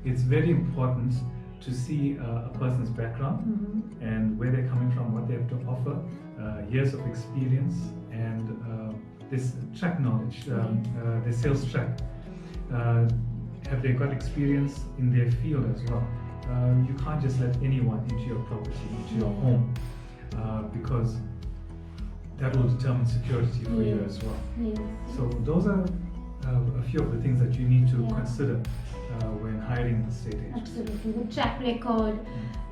it's very important to see a person's background and where they're coming from, what they have to offer, years of experience, and this track knowledge, the sales track. Have they got experience in their field as well? You can't just let anyone into your property, into your home, because that will determine security for you as well. So those are a few of the things that you need to consider when hiring an estate agent. Absolutely. The track record,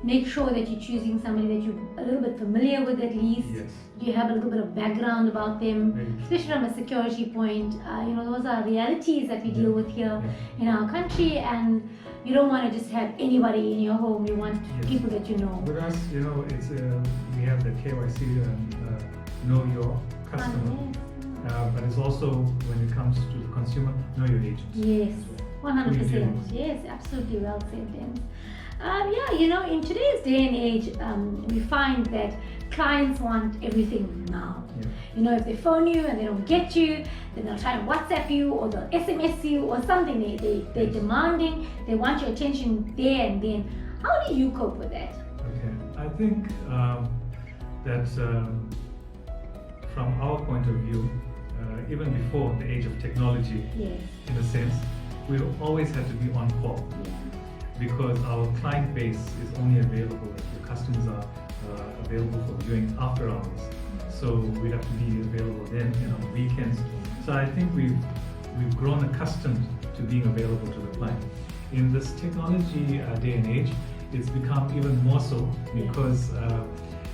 make sure that you're choosing somebody that you're a little bit familiar with at least. Yes. You have a little bit of background about them, especially from a security point. Those are realities that we deal with here in our country, and you don't want to just have anybody in your home. You want people that you know. With us, it's we have the KYC know your customer, but it's also when it comes to the consumer, know your agent. Yes, 100%. Yes, absolutely well said, James. In today's day and age, we find that clients want everything now. If they phone you and they don't get you, then they'll try and WhatsApp you or they'll SMS you or something. They're demanding, they want your attention there and then. How do you cope with that? Okay, I think that from our point of view, even before the age of technology, in a sense, we always had to be on call. Because our client base is only available if the customers are available for viewing after hours. So we'd have to be available then and on weekends. So I think we've grown accustomed to being available to the client. In this technology day and age, it's become even more so because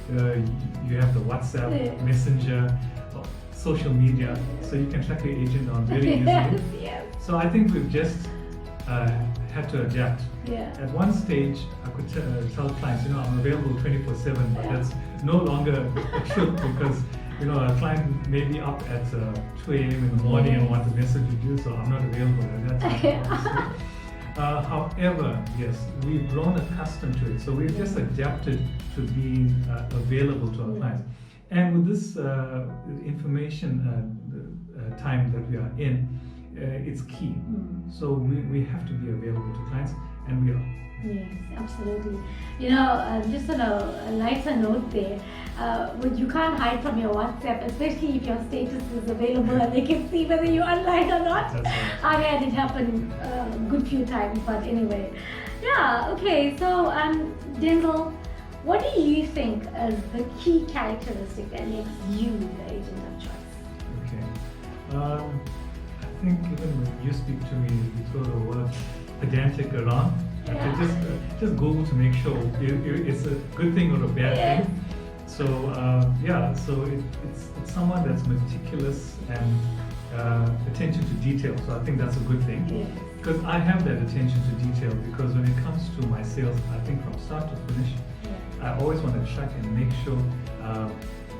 you have the WhatsApp, Messenger, social media, so you can track your agent on very easily. So I think we've just had to adapt. At one stage, I could tell clients, I'm available 24/7, but that's no longer a truth because, a client may be up at 2 a.m. in the morning and want to message you, so I'm not available at that time. However, yes, we've grown accustomed to it, so we've just adapted to being available to our clients. And with this information time that we are in, it's key. So we have to be available to clients, and we are. Yes, absolutely. Just on a lighter note there, you can't hide from your WhatsApp, especially if your status is available and they can see whether you're online or not. That's right. I've had it happen a good few times, but anyway. Okay, so Denzel, what do you think is the key characteristic that makes you the agent of choice? Okay. I think even when you speak to me, you throw the word pedantic around. Just Google to make sure it's a good thing or a bad thing. So so it's someone that's meticulous and attention to detail. So I think that's a good thing because I have that attention to detail. Because when it comes to my sales, I think from start to finish, I always want to track and make sure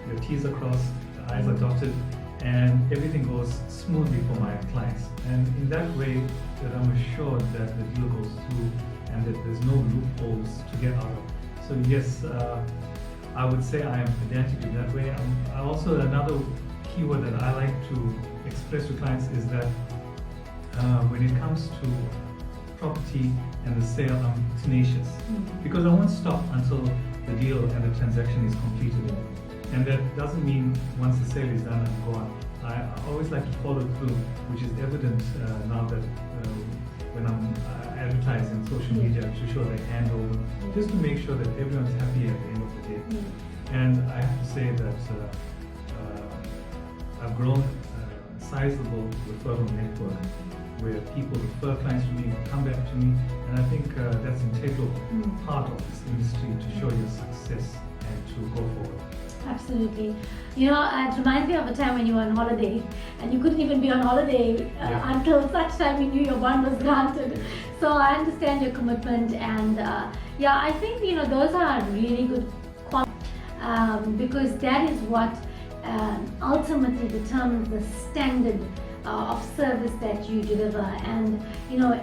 your T's are crossed, the I's are dotted, and everything goes smoothly for my clients. And in that way, that I'm assured that the deal goes through and that there's no loopholes to get out of. So yes, I would say I am pedantic in that way. Also, another keyword that I like to express to clients is that when it comes to property and the sale, I'm tenacious because I won't stop until the deal and the transaction is completed. And that doesn't mean once the sale is done, I'm gone. I always like to follow through, which is evident now that when I'm advertising social media to show the handover, just to make sure that everyone's happy at the end of the day. And I have to say that I've grown a sizable referral network where people refer clients to me, come back to me, and I think that's an integral part of this industry to show your success and to go forward. Absolutely. It reminds me of a time when you were on holiday and you couldn't even be on holiday until such time you knew your bond was granted. So I understand your commitment, and I think those are really good qualities because that is what ultimately determines the standard of service that you deliver. And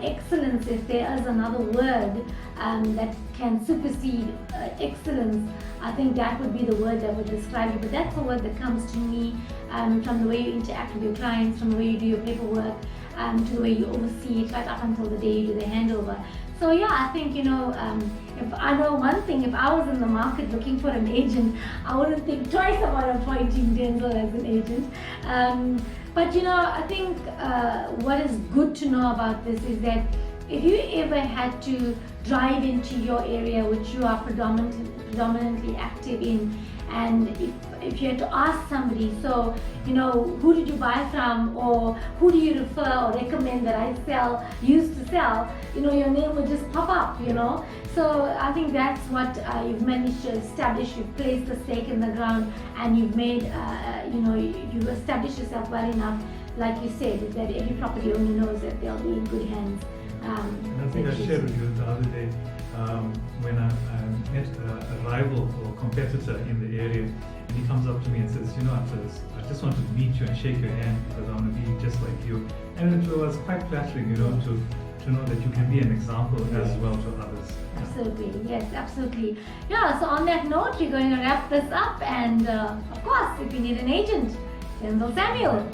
excellence, if there is another word that can supersede excellence, I think that would be the word that would describe you. But that's the word that comes to me from the way you interact with your clients, from the way you do your paperwork, to the way you oversee it right up until the day you do the handover. So yeah, I think, if I know one thing, if I was in the market looking for an agent, I wouldn't think twice about appointing Denzel as an agent. But I think what is good to know about this is that if you ever had to drive into your area, which you are predominantly active in, and if you had to ask somebody, so who did you buy from, or who do you refer or recommend that I used to sell, your name would just pop up, So I think that's what you've managed to establish. You've placed the stake in the ground, and you've made, you've established yourself well enough, like you said, that every property owner knows that they'll be in good hands. And I think I shared with you the other day when I met a rival or competitor in the area, and he comes up to me and says, I just want to meet you and shake your hand because I want to be just like you. And it was quite flattering, to know that you can be an example as well to others. Absolutely, yes, absolutely. Yeah, so on that note, we're going to wrap this up, and of course, if you need an agent, Denzel Samuel.